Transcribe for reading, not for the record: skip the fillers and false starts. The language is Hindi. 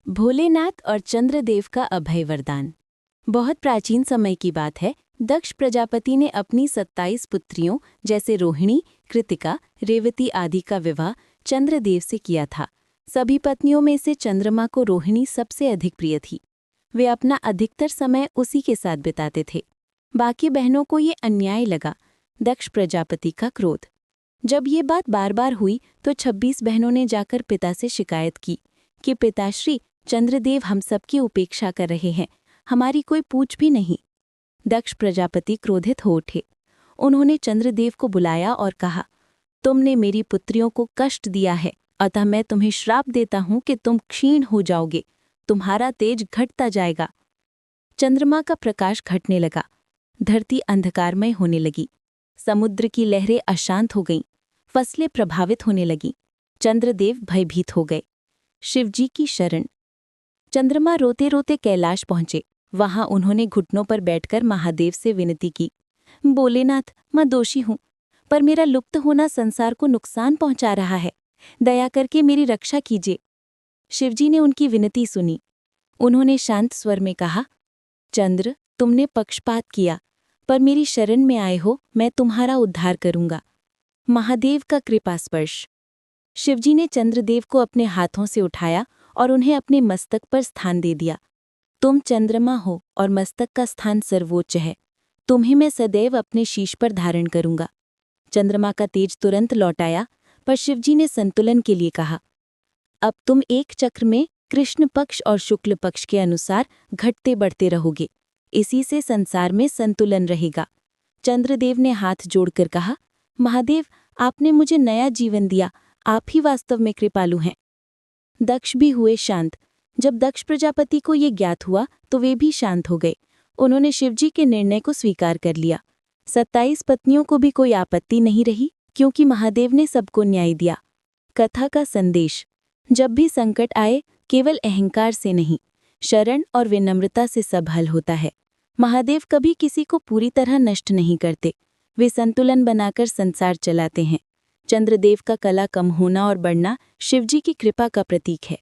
भोलेनाथ और चंद्रदेव का अभय वरदान। बहुत प्राचीन समय की बात है। दक्ष प्रजापति ने अपनी 27 पुत्रियों जैसे रोहिणी, कृतिका, रेवती आदि का विवाह चंद्रदेव से किया था। सभी पत्नियों में से चंद्रमा को रोहिणी सबसे अधिक प्रिय थी। वे अपना अधिकतर समय उसी के साथ बिताते थे। बाकी बहनों को ये अन्याय लगा। दक्ष प्रजापति का क्रोध। जब ये बात बार बार हुई तो 26 बहनों ने जाकर पिता से शिकायत की कि पिताश्री, चंद्रदेव हम सबकी उपेक्षा कर रहे हैं, हमारी कोई पूछ भी नहीं। दक्ष प्रजापति क्रोधित हो उठे। उन्होंने चंद्रदेव को बुलाया और कहा, तुमने मेरी पुत्रियों को कष्ट दिया है, अतः मैं तुम्हें श्राप देता हूं कि तुम क्षीण हो जाओगे, तुम्हारा तेज घटता जाएगा। चंद्रमा का प्रकाश घटने लगा। धरती अंधकारमय होने लगी। समुद्र की लहरें अशांत हो गईं। फसलें प्रभावित होने लगीं। चंद्रदेव भयभीत हो गए। शिवजी की शरण। चंद्रमा रोते रोते कैलाश पहुंचे। वहां उन्होंने घुटनों पर बैठकर महादेव से विनती की, भोलेनाथ, मैं दोषी हूं, पर मेरा लुप्त होना संसार को नुकसान पहुंचा रहा है। दया करके मेरी रक्षा कीजिए। शिवजी ने उनकी विनती सुनी। उन्होंने शांत स्वर में कहा, चंद्र, तुमने पक्षपात किया, पर मेरी शरण में आए हो, मैं तुम्हारा उद्धार करूंगा। महादेव का कृपा स्पर्श। शिवजी ने चंद्रदेव को अपने हाथों से उठाया और उन्हें अपने मस्तक पर स्थान दे दिया। तुम चंद्रमा हो और मस्तक का स्थान सर्वोच्च है। तुम्हें मैं सदैव अपने शीश पर धारण करूंगा। चंद्रमा का तेज तुरंत लौट आया, पर शिवजी ने संतुलन के लिए कहा, अब तुम एक चक्र में कृष्ण पक्ष और शुक्ल पक्ष के अनुसार घटते बढ़ते रहोगे। इसी से संसार में संतुलन रहेगा। चंद्रदेव ने हाथ जोड़कर कहा, महादेव, आपने मुझे नया जीवन दिया, आप ही वास्तव में कृपालु हैं। दक्ष भी हुए शांत। जब दक्ष प्रजापति को ये ज्ञात हुआ तो वे भी शांत हो गए। उन्होंने शिवजी के निर्णय को स्वीकार कर लिया। 27 पत्नियों को भी कोई आपत्ति नहीं रही, क्योंकि महादेव ने सबको न्याय दिया। कथा का संदेश। जब भी संकट आए, केवल अहंकार से नहीं, शरण और विनम्रता से सब हल होता है। महादेव कभी किसी को पूरी तरह नष्ट नहीं करते। वे संतुलन बनाकर संसार चलाते हैं। चंद्रदेव का कला कम होना और बढ़ना शिवजी की कृपा का प्रतीक है।